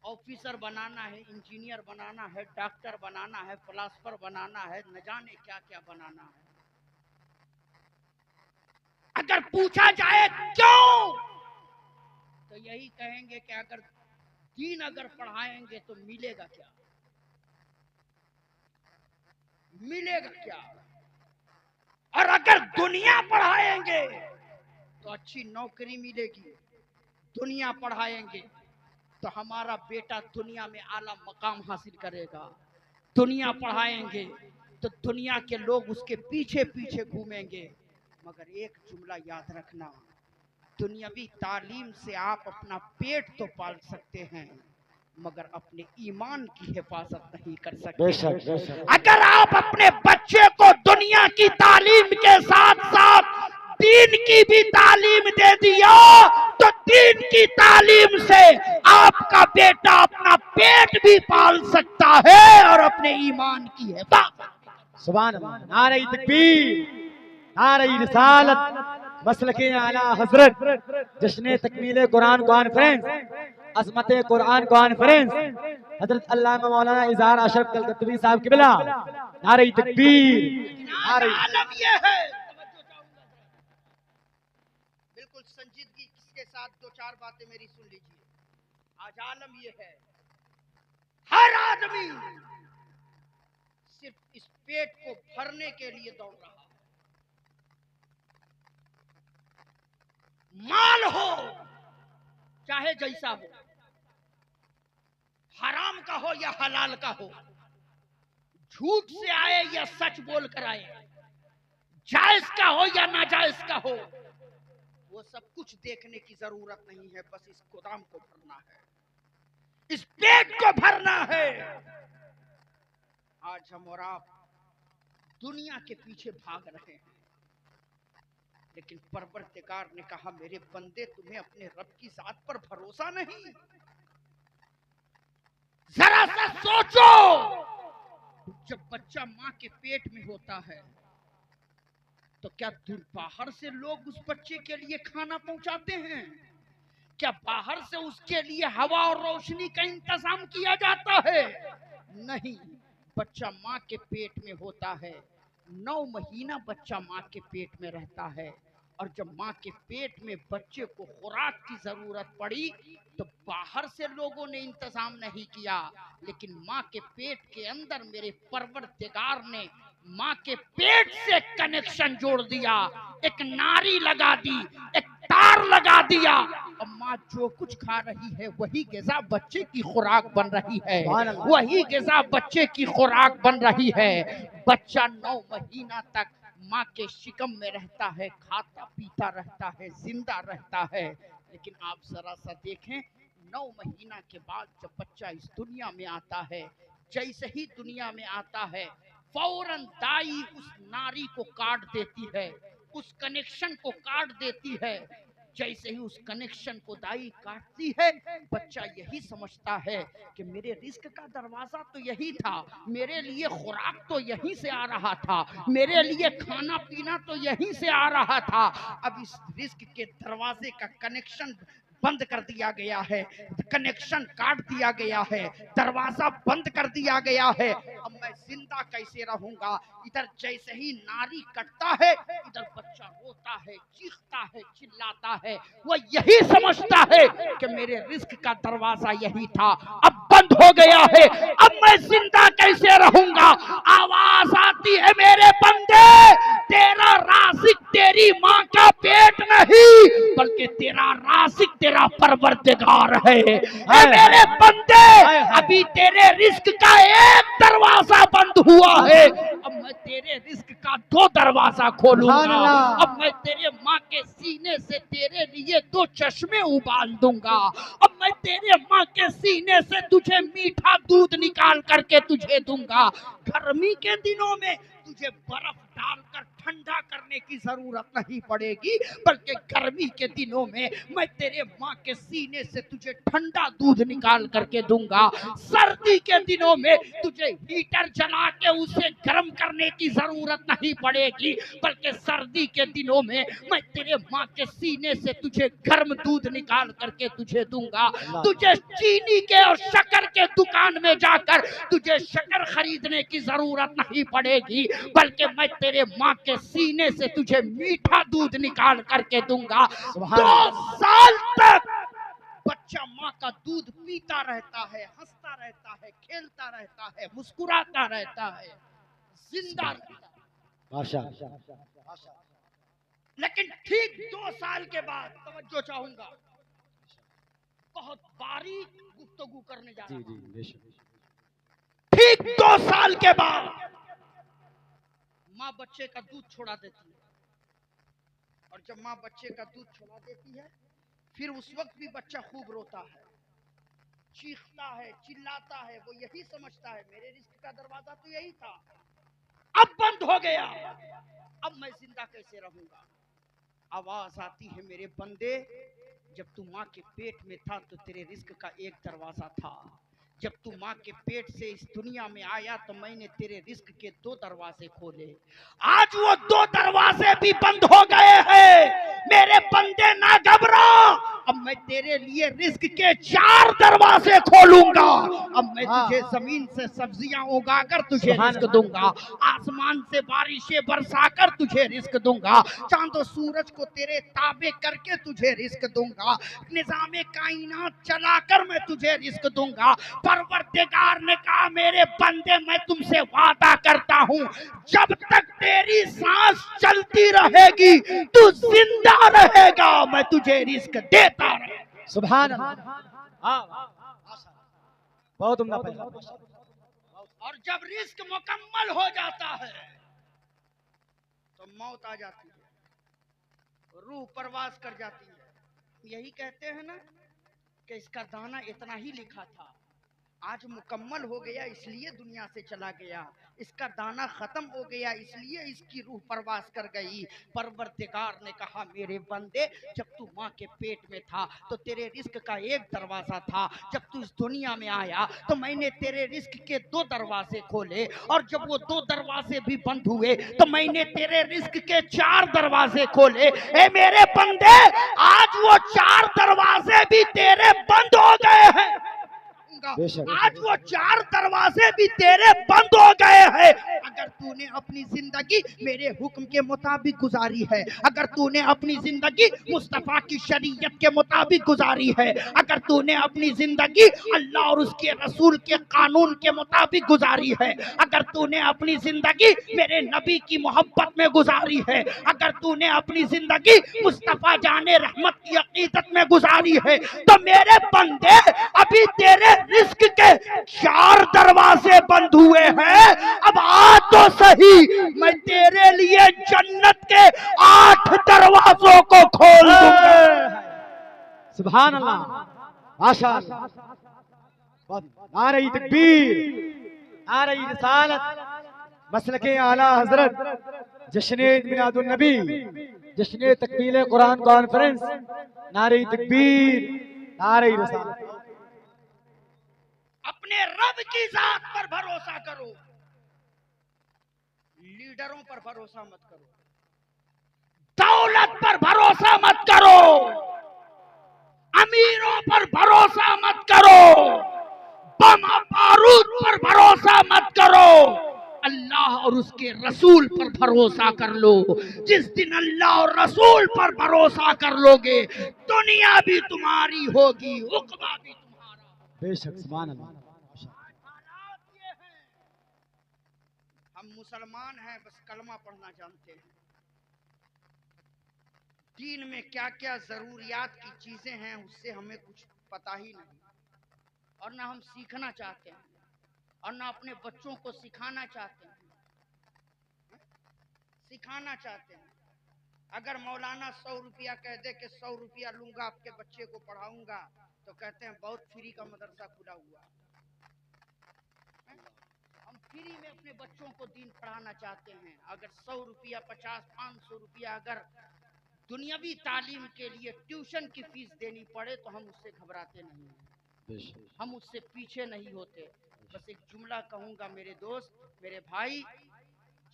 ऑफिसर बनाना है, इंजीनियर बनाना है, डॉक्टर बनाना है, फिलासफर बनाना है, न जाने क्या क्या बनाना है। अगर पूछा जाए क्यों, तो यही कहेंगे कि अगर दीन अगर पढ़ाएंगे तो मिलेगा क्या, मिलेगा क्या? और अगर दुनिया पढ़ाएंगे तो अच्छी नौकरी मिलेगी। दुनिया पढ़ाएंगे तो हमारा बेटा दुनिया में आला मकाम हासिल करेगा। दुनिया पढ़ाएंगे तो दुनिया के लोग उसके पीछे पीछे घूमेंगे। मगर एक जुमला याद रखना, दुनियावी तालीम से आप अपना पेट तो पाल सकते हैं मगर अपने ईमान की हिफाजत नहीं कर सकते। बेशक, बेशक। अगर आप अपने बच्चे को दुनिया की तालीम के साथ साथ दीन की भी तालीम दे दिया तो दीन की तालीम से आपका बेटा अपना पेट भी पाल सकता है और अपने ईमान की हिफाजत। सुभान अल्लाह। नारे तकबीर, नारे रिसालत, मसलके आला हजरत, जश्न तकमील कुरान कॉन्फ्रेंस, अज़मत कुरान कॉन्फ्रेंस, हजरत अल्लामा मौलाना इज़हार अशरफ कलकत्तवी साहब किबला। नारे तकबीर, नारे। आलम ये है, बिल्कुल संजीदगी के साथ दो चार बातें मेरी सुन लीजिए। आज आलम ये है, हर आदमी सिर्फ इस पेट को भरने के लिए दौड़ रहा है। माल हो चाहे जैसा हो, हराम का हो या हलाल का हो, झूठ से आए या सच बोल कर आए, जायज का हो या नाजायज का हो, वो सब कुछ देखने की जरूरत नहीं है। बस इस गोदाम को भरना है, इस पेट को भरना है। आज हम और आप दुनिया के पीछे भाग रहे हैं, लेकिन परवरदिगार ने कहा मेरे बंदे तुम्हें अपने रब की जात पर भरोसा नहीं। जरा सा सोचो, जब बच्चा माँ के पेट में होता है तो क्या बाहर से लोग उस बच्चे के लिए खाना पहुंचाते हैं? क्या बाहर से उसके लिए हवा और रोशनी का इंतजाम किया जाता है? नहीं, बच्चा माँ के पेट में होता है, 9 महीना बच्चा माँ के पेट में रहता है। और जब माँ के पेट में बच्चे को खुराक की जरूरत पड़ी तो बाहर से लोगों ने इंतजाम नहीं किया, लेकिन माँ के पेट के अंदर मेरे परवरदिगार ने माँ के पेट से कनेक्शन जोड़ दिया, एक नारी लगा दी, एक तार लगा दिया, और माँ जो कुछ खा रही है वही ग़िज़ा बच्चे की खुराक बन रही है, वही ग़िज़ा बच्चे की खुराक बन रही है। बच्चा 9 महीना तक माँ के शिकम में रहता है, खाता पीता रहता है, जिंदा रहता है। लेकिन आप जरा सा देखें, 9 महीना के बाद जब बच्चा इस दुनिया में आता है, जैसे ही दुनिया में आता है फौरन दाई उस नारी को काट देती है, उस कनेक्शन को काट देती है। जैसे ही उस कनेक्शन को दाई काटती है, बच्चा यही समझता है कि मेरे रिस्क का दरवाजा तो यही था, मेरे लिए खुराक तो यहीं से आ रहा था, मेरे लिए खाना पीना तो यहीं से आ रहा था। अब इस रिस्क के दरवाजे का कनेक्शन बंद कर दिया गया है, कनेक्शन काट दिया गया है, दरवाजा बंद कर दिया गया है। अब मैं जिंदा कैसे रहूंगा? इधर जैसे ही नारी कटता है, इधर बच्चा रोता है, चीखता है, चिल्लाता है। वो यही समझता है कि मेरे रिस्क का दरवाजा यही था, अब बंद हो गया है, अब मैं जिंदा कैसे रहूंगा? आवाज आती है, मेरे बंदे, तेरा राज़िक तेरी माँ का पेट नहीं, बल्कि तेरा राज़िक तेरा परवरदिगार है। मेरे बंदे, अभी तेरे रिस्क का एक दरवाजा बंद हुआ है, अब मैं तेरे रिस्क का 2 दरवाजा खोलूंगा। अब मैं तेरे माँ के सीने से तेरे लिए 2 चश्मे उबाल दूंगा। अब मैं तेरे माँ के सीने से तुझे मीठा दूध निकाल करके तुझे दूंगा। गर्मी के दिनों में तुझे बर्फ डालकर ठंडा करने की जरूरत नहीं पड़ेगी, बल्कि गर्मी के दिनों में मैं तेरे माँ के सीने से तुझे ठंडा दूध निकाल करके दूंगा। सर्दी के दिनों में तुझे हीटर जला के उसे गर्म करने की जरूरत नहीं पड़ेगी, बल्कि सर्दी के दिनों में मैं तेरे माँ के सीने से तुझे गर्म दूध निकाल करके तुझे दूंगा। तुझे चीनी के और शक्कर के दुकान में जाकर तुझे शक्कर खरीदने की जरूरत नहीं पड़ेगी, बल्कि मैं तेरे माँ के सीने से तुझे मीठा दूध निकाल करके दूंगा। 2 साल तक बच्चा माँ का दूध पीता रहता है, हंसता रहता है, खेलता रहता है, मुस्कुराता रहता है, जिंदा रहता है। माशाअल्लाह। लेकिन ठीक 2 साल के बाद, तवज्जो चाहूंगा, बहुत बारीक गुफ्तगू करने जा रहा हूं। ठीक 2 साल के बाद माँ बच्चे का दूध छोड़ा देती है, और जब माँ बच्चे का दूध छोड़ा देती है, फिर उस वक्त भी बच्चा खूब रोता है, चीखता है, चिल्लाता है। वो यही समझता है मेरे रिस्क का दरवाजा तो यही था, अब बंद हो गया, अब मैं जिंदा कैसे रहूंगा? आवाज आती है, मेरे बंदे, जब तू माँ के पेट में था तो तेरे रिस्क का एक दरवाजा था, जब तू माँ के पेट से इस दुनिया में आया तो मैंने तेरे रिस्क के 2 दरवाजे खोले। आज वो 2 दरवाजे भी बंद हो गए हैं। मेरे बंदे ना घबरा, अब मैं तेरे लिए रिस्क के 4 दरवाजे खोलूंगा। अब मैं तुझे जमीन से सब्जियां उगाकर तुझे रिस्क दूंगा, आसमान से बारिशें बरसाकर तुझे रिस्क दूंगा, चांद और सूरज को तेरे ताबे करके तुझे रिस्क दूंगा, निजामे कायनात चलाकर मैं तुझे रिस्क दूंगा। परवरदिगार ने कहा, मेरे बंदे, मैं तुमसे वादा करता हूँ, जब तक तेरी सांस चलती रहेगी तू जिंदा रहेगा, मैं तुझे रिस्क देता रहेगा। सुभान अल्लाह। बहुत उम्दा पैसा। और जब रिस्क मुकम्मल हो जाता है तो मौत आ जाती है, रूह परवास कर जाती है। यही कहते हैं ना कि इसका दाना इतना ही लिखा था, आज मुकम्मल हो गया इसलिए दुनिया से चला गया, इसका दाना खत्म हो गया इसलिए इसकी रूह परवास कर गई। परवरदिगार ने कहा, मेरे बंदे, जब तू माँ के पेट में था तो तेरे रिस्क का एक दरवाजा था, जब तू इस दुनिया में आया तो मैंने तेरे रिस्क के 2 दरवाजे खोले, और जब वो 2 दरवाजे भी बंद हुए तो मैंने तेरे रिस्क के 4 दरवाजे खोले। ए मेरे बंदे, आज वो 4 दरवाजे भी तेरे बंद हो गए हैं। दूंगा। बेशक। आज वो 4 दरवाजे भी तेरे बंद हो गए हैं। अगर तूने अपनी जिंदगी मेरे हुक्म के मुताबिक गुजारी है, अगर तूने अपनी जिंदगी मुस्तफा की शरीयत के मुताबिक गुजारी है, अगर तूने अपनी जिंदगी अल्लाह और उसके रसूल के कानून के मुताबिक गुजारी है, अगर तूने अपनी जिंदगी मेरे नबी की मोहब्बत में गुजारी है, अगर तूने अपनी जिंदगी मुस्तफा जाने रहमत की अकीदत में गुजारी है, तो मेरे बंदे अभी तेरे रिस्क के 4 दरवाजे बंद हुए हैं। अब आ तो सही, मैं तेरे लिए जन्नत के 8 दरवाजों को खोल दूंगा। सुभान अल्लाह, माशाअल्लाह, नारे तकबीर, नारे रिसालत, मसलके आला हजरत, जश्न मिलादुन नबी, जश्न तकमील कुरान कॉन्फ्रेंस, नारे तकबीर, नारे रिसालत। अपने रब की जात पर भरोसा करो, लीडरों पर भरोसा मत करो, दौलत पर भरोसा मत करो, अमीरों पर भरोसा मत करो, बम बारूद पर भरोसा मत करो, अल्लाह और उसके रसूल पर भरोसा कर लो। जिस दिन अल्लाह और रसूल पर भरोसा कर लोगे, दुनिया भी तुम्हारी होगी, उक़बा भी तुम्हारा। बेशक, सुभान अल्लाह। हालात ये हैं, हम मुसलमान हैं, बस कलमा पढ़ना जानते हैं। दीन में क्या क्या जरूरियात की चीजें हैं उससे हमें कुछ पता ही नहीं, और ना हम सीखना चाहते हैं, और ना अपने बच्चों को सिखाना चाहते हैं। सिखाना चाहते हैं। अगर मौलाना 100 रुपया कह दे कि 100 रुपया लूंगा आपके बच्चे को पढ़ाऊंगा, तो कहते हैं बहुत फ्री का मदरसा खुला हुआ। हम फ्री में अपने बच्चों को दीन पढ़ाना चाहते हैं। अगर 100 रुपया 50-500 रुपया अगर दुनियावी तालीम के लिए ट्यूशन की फीस देनी पड़े तो हम उससे घबराते नहीं हैं, हम उससे पीछे नहीं होते। बस एक जुमला कहूंगा मेरे दोस्त, मेरे भाई,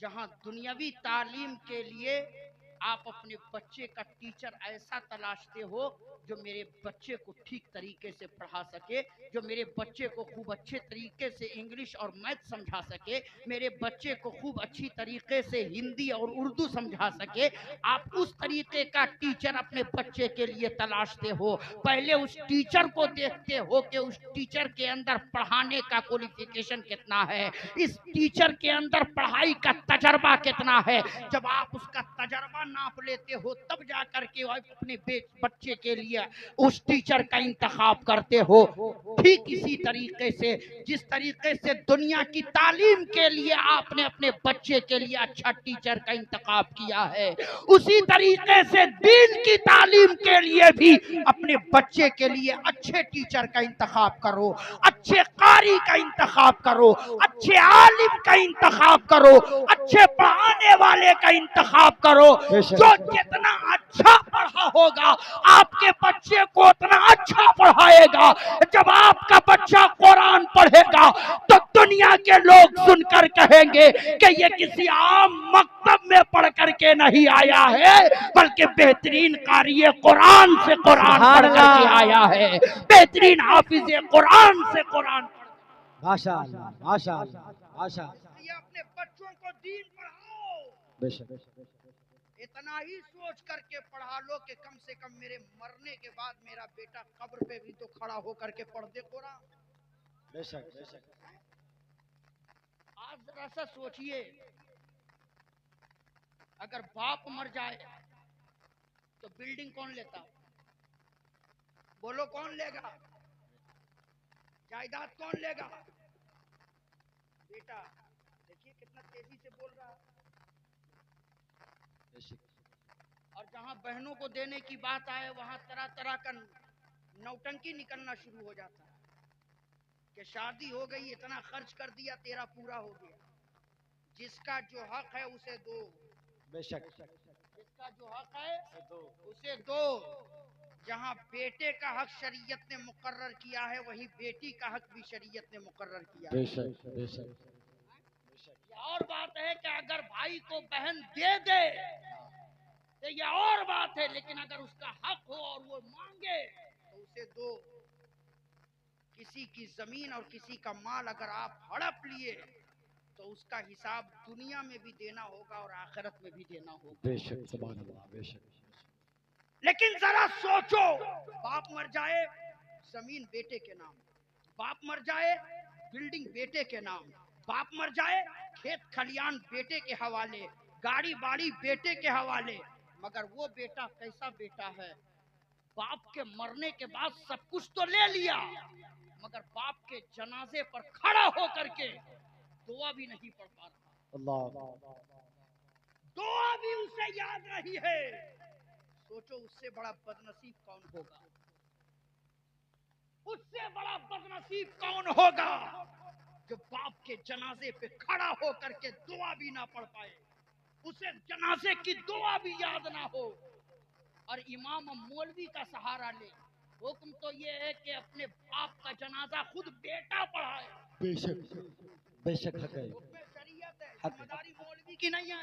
जहां दुनियावी तालीम के लिए आप अपने बच्चे का टीचर ऐसा तलाशते हो जो मेरे बच्चे को ठीक तरीके से पढ़ा सके, जो मेरे बच्चे को खूब अच्छे तरीके से इंग्लिश और मैथ समझा सके, मेरे बच्चे को खूब अच्छी तरीके से हिंदी और उर्दू समझा सके, आप उस तरीके का टीचर अपने बच्चे के लिए तलाशते हो। पहले उस टीचर को देखते हो कि उस टीचर के अंदर पढ़ाने का क्वालिफिकेशन कितना है, इस टीचर के अंदर पढ़ाई का तजर्बा कितना है। जब आप उसका तजर्बा नाप लेते हो तब जा करके अपने बच्चे के लिए उस टीचर का इंतखाब करते हो। ठीक इसी तरीके से जिस तरीके से दुनिया की तालीम के लिए आपने अपने बच्चे के लिए अच्छा टीचर का इंतखाब किया है, उसी तरीके से दीन की तालीम के लिए भी अपने बच्चे के लिए अच्छे टीचर का इंतखाब करो, अच्छे कारी का इंतखाब करो, अच्छे आलिम का इंतखाब करो, अच्छे पढ़ाने वाले का इंतखाब करो। जो जितना अच्छा पढ़ा होगा आपके बच्चे को उतना अच्छा पढ़ाएगा। जब आपका बच्चा कुरान पढ़ेगा तो दुनिया के लोग सुनकर कहेंगे कि ये किसी आम मकतब में पढ़ करके नहीं आया है, बल्कि बेहतरीन कारी कुरान से कुरान पढ़ करके आया है, बेहतरीन हाफिज कुरान से कुरान। माशाअल्लाह, माशाअल्लाह, माशाअल्लाह। ये अपने बच्चों को दीन पढ़ाओ। बेशक, इतना ही सोच करके पढ़ा लो कि कम से कम मेरे मरने के बाद मेरा बेटा कब्र पे भी तो खड़ा होकर के पढ़ दे कुरान। बेशक, बेशक। आज जरा सा सोचिए, अगर बाप मर जाए तो बिल्डिंग कौन लेता? बोलो कौन लेगा? जायदाद कौन लेगा? बेटा देखिए कितना तेजी से बोल रहा है। और जहां बहनों को देने की बात आए वहां तरह तरह का नौटंकी निकलना शुरू हो जाता है कि शादी हो गई, इतना खर्च कर दिया, तेरा पूरा हो गया। जिसका जो हक है उसे दो। बेशक, जिसका जो हक है उसे दो। जहां बेटे का हक शरीयत ने मुकर्रर किया है, वहीं बेटी का हक भी शरीयत ने मुकर्रर किया है। बेशक, बेशक। और बात है कि अगर भाई को बहन दे दे तो ये और बात है, लेकिन अगर उसका हक हो और वो मांगे तो उसे दो। किसी की जमीन और किसी का माल अगर आप हड़प लिए तो उसका हिसाब दुनिया में भी देना होगा और आखिरत में भी देना होगा। बेशक, सुभान अल्लाह, बेशक। लेकिन जरा सोचो, बाप मर जाए जमीन बेटे के नाम, बाप मर जाए बिल्डिंग बेटे के नाम, बाप मर जाए खेत खलियान बेटे के हवाले, गाड़ी बाड़ी बेटे के हवाले, मगर वो बेटा कैसा बेटा है, बाप के मरने के बाद सब कुछ तो ले लिया मगर बाप के जनाजे पर खड़ा होकर के दुआ भी नहीं पढ़ पा रहा, अल्लाह, दुआ भी उसे याद नहीं है। सोचो उससे बड़ा बदनसीब कौन होगा, उससे बड़ा बदनसीब कौन होगा जो बाप के जनाजे पे खड़ा होकर के दुआ भी ना पढ़ पाए, उसे जनाजे की दुआ भी याद ना हो और इमाम मौलवी का सहारा ले। हुक्म तो ये है कि अपने बाप का जनाजा खुद बेटा पढ़ाए। बेशक, बेशक हक है, हुक्म शरीयत है, जिम्मेदारी मौलवी की नहीं है,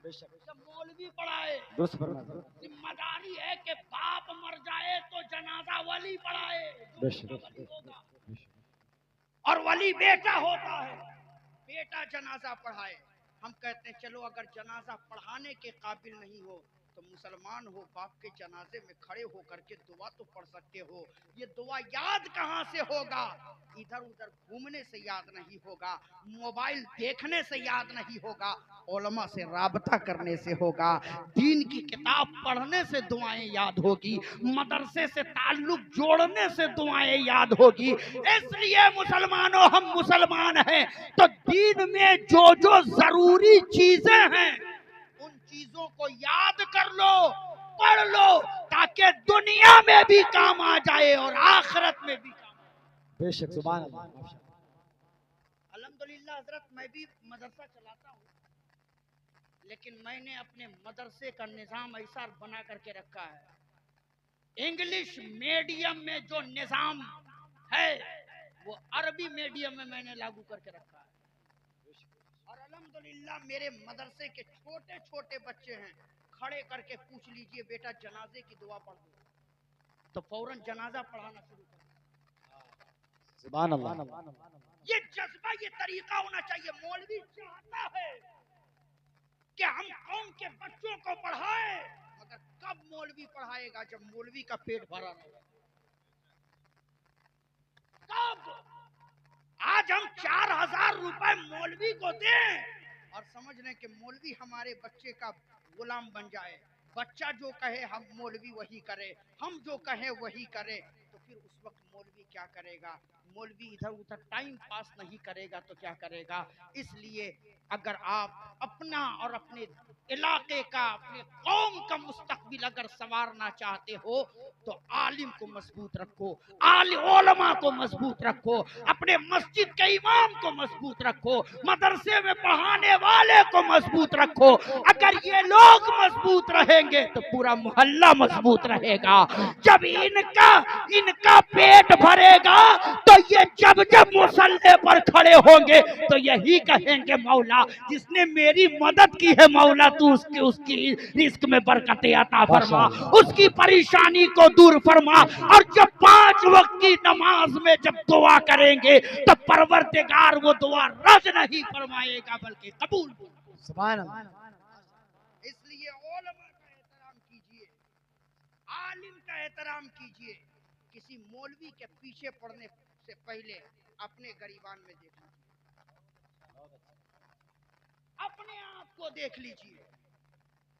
बेशक, सब मौलवी पढ़ाए। दुरुस्त फरमाया, जिम्मेदारी है कि बाप मर जाए तो जनाजा वली पढ़ाए, बेशक, वली होगा और वली बेटा होता है, बेटा जनाजा पढ़ाए। हम कहते हैं चलो अगर जनाजा पढ़ाने के काबिल नहीं हो तो मुसलमान हो, बाप के जनाजे में खड़े होकर के दुआ तो पढ़ सकते हो। ये दुआ याद कहाँ से होगा, इधर उधर घूमने से याद नहीं होगा, मोबाइल देखने से याद नहीं होगा, उलमा से राबता करने से होगा, दीन की किताब पढ़ने से दुआएं याद होगी, मदरसे से ताल्लुक जोड़ने से दुआएं याद होगी। इसलिए मुसलमानों, हम मुसलमान हैं तो दीन में जो जो जरूरी चीजें हैं उन चीजों को याद कर लो, पढ़ लो, ताकि दुनिया में भी काम आ जाए और आखिरत में भी काम आ जाए। बेशक, सुभान अल्लाह। अल्हम्दुलिल्लाह हजरत, मैं भी मदरसा चलाता हूँ, लेकिन मैंने अपने मदरसे का निजाम ऐसा बना करके रखा है, इंग्लिश मीडियम में जो निजाम है वो अरबी मीडियम में मैंने लागू करके रखा है। और अल्हम्दुलिल्लाह मेरे मदरसे के छोटे छोटे बच्चे हैं, खड़े करके पूछ लीजिए बेटा जनाजे की दुआ पढ़ दो तो फौरन जनाजा पढ़ाना शुरू कर दो। सुभान अल्लाह। ये जज्बा, ये तरीका होना चाहिए। मौलवी चाहता है कि हम कौम के बच्चों को पढ़ाए, मगर कब मौलवी पढ़ाएगा जब मौलवी का पेट भरा रहेगा। कब? आज हम 4000 रुपए मौलवी को दें और समझ लें कि मौलवी हमारे बच्चे का गुलाम बन जाए, बच्चा जो कहे हम मौलवी वही करे, हम जो कहे वही करे, तो फिर उस वक्त मौलवी क्या करेगा? मौलवी इधर उधर टाइम पास नहीं करेगा तो क्या करेगा? इसलिए अगर आप अपना और अपने इलाके का, अपने कौम का मुस्तकबिल अगर संवारना चाहते हो तो आलिम को मजबूत रखो, उलमा को मजबूत रखो, अपने मस्जिद के इमाम को मजबूत रखो, मदरसे में पढ़ाने वाले को मजबूत रखो। अगर ये लोग मजबूत रहेंगे तो पूरा मोहल्ला मजबूत रहेगा। जब इनका पेट भरेगा तो ये जब जब मुसल्ले पर खड़े होंगे तो यही कहेंगे मौला जिसने मेरी मदद की है मौला तू उसकी रिस्क में बरकतें अता फरमा, उसकी परेशानी को दूर फरमा। और जब 5 वक्त की नमाज में जब दुआ करेंगे तो परवरदिगार वो दुआ रद्द नहीं फरमाएगा बल्कि कबूल। सुभान अल्लाह। इसलिए उलमा का एहतराम कीजिए, आलिम का एहतराम कीजिए। किसी मौलवी के पीछे पड़ने से पहले अपने गरीबान में देख लीजिए, अपने आप को देख लीजिए।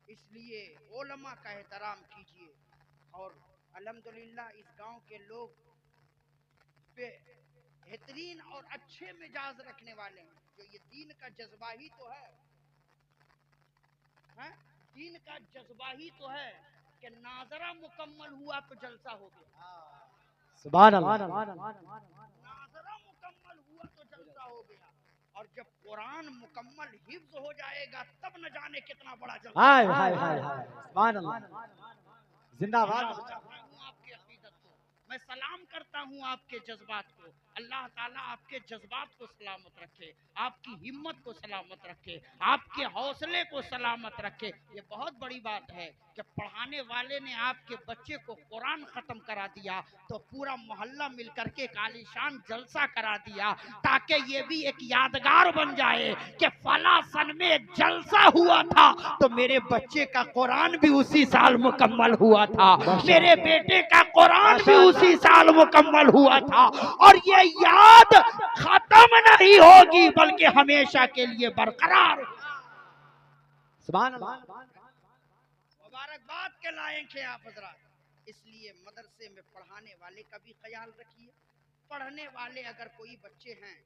इसलिए उलमा का एहतराम कीजिए। और अल्हम्दुलिल्लाह इस गांव के लोग बेहतरीन और अच्छे मिजाज रखने वाले हैं। जो ये दीन का जज्बा ही तो है, दीन का जज्बा ही तो है कि नाजरा मुकम्मल हुआ तो जलसा हो गया। सुभान अल्लाह। नाजरा मुकम्मल हुआ तो जलसा हो गया, और जब कुरान मुकम्मल हिफ्ज हो जाएगा तब न जाने कितना बड़ा जलसा। हाय हाय हाय हाय, सुभान अल्लाह, जिंदाबाद। आपकी अकीदत को मैं सलाम करता हूँ, आपके जज्बात को। अल्लाह ताला आपके जज्बात को सलामत रखे, आपकी हिम्मत को सलामत रखे, आपके हौसले को सलामत रखे। ये बहुत बड़ी बात है कि पढ़ाने वाले ने आपके बच्चे को कुरान खत्म करा दिया तो पूरा मोहल्ला मिलकर के एक आलीशान जलसा करा दिया, ताकि ये भी एक यादगार बन जाए कि फला सन में एक जलसा हुआ था तो मेरे बच्चे का कुरान भी उसी साल मुकम्मल हुआ था, मेरे बेटे का कुरान भी उसी साल मुकम्मल हुआ था। और ये याद खत्म नहीं होगी बल्कि हमेशा के लिए बरकरार। सुभान अल्लाह। मुबारकबाद के लायक हैं आप हजरात। इसलिए मदरसे में पढ़ाने वाले का भी ख्याल रखिए। पढ़ने वाले अगर कोई बच्चे हैं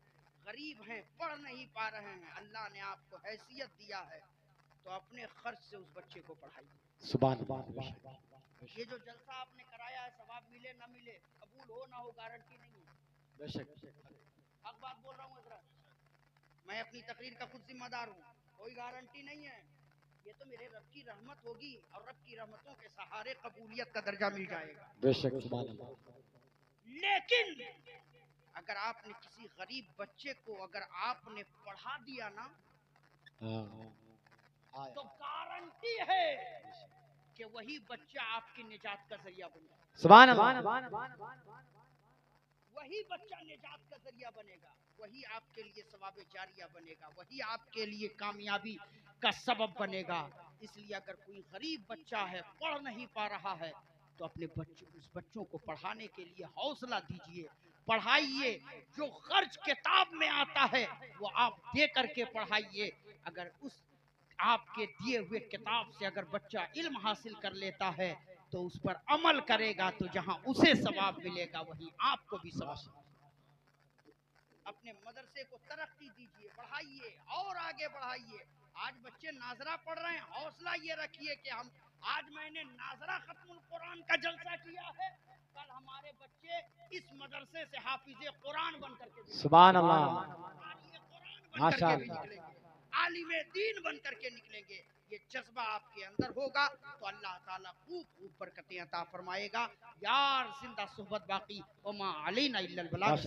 गरीब हैं, पढ़ नहीं पा रहे हैं, अल्लाह ने आपको हैसियत दिया है तो अपने खर्च से उस बच्चे को पढ़ाइए। सुभान अल्लाह। ये जो जलसा आपने कराया है, सवाब मिले ना मिले, कबूल हो ना हो, गारंटी नहीं है। बेशक हक बात बोल रहा हूँ हजरत, मैं अपनी तकरीर का खुद जिम्मेदार हूँ, कोई गारंटी नहीं है। ये तो मेरे रब की रहमत होगी और रब की रहमतों के सहारे कबूलियत का दर्जा मिल जाएगा। बेशक सुभान अल्लाह। लेकिन अगर आपने किसी गरीब बच्चे को अगर आपने पढ़ा दिया ना तो गारंटी है कि वही बच्चा आपकी निजात का जरिया बन जाएगा। सुभान अल्लाह। वही बच्चा निजात का जरिया बनेगा, वही आपके लिए सवाब जारिया बनेगा, वही आपके लिए कामयाबी का सबब बनेगा। इसलिए अगर कोई गरीब बच्चा है पढ़ नहीं पा रहा है तो अपने उस बच्चों को पढ़ाने के लिए हौसला दीजिए, पढ़ाइए। जो खर्च किताब में आता है वो आप दे करके पढ़ाइए। अगर उस आपके दिए हुए किताब से अगर बच्चा इल्म हासिल कर लेता है तो उस पर अमल करेगा तो जहां उसे सवाब मिलेगा वहीं आपको भी सवाब। अपने मदरसे को तरक्की दीजिए, बढ़ाइए और आगे बढ़ाइए। आज बच्चे नाजरा पढ़ रहे हैं, हौसला ये रखिए कि हम आज मैंने नाजरा खत्मुल कुरान का जलसा किया है, कल हमारे बच्चे इस मदरसे से हाफिजे कुरान बन करके सुभान अल्लाह निकलेंगे, आलिमे दीन बन करके निकलेंगे। ये जज्बा आपके अंदर होगा तो अल्लाह ताला खूब खूब बरकतें अता फरमाएगा। यार जिंदा सुहबत बाकी, वमा अलैना इल्लल बलाग।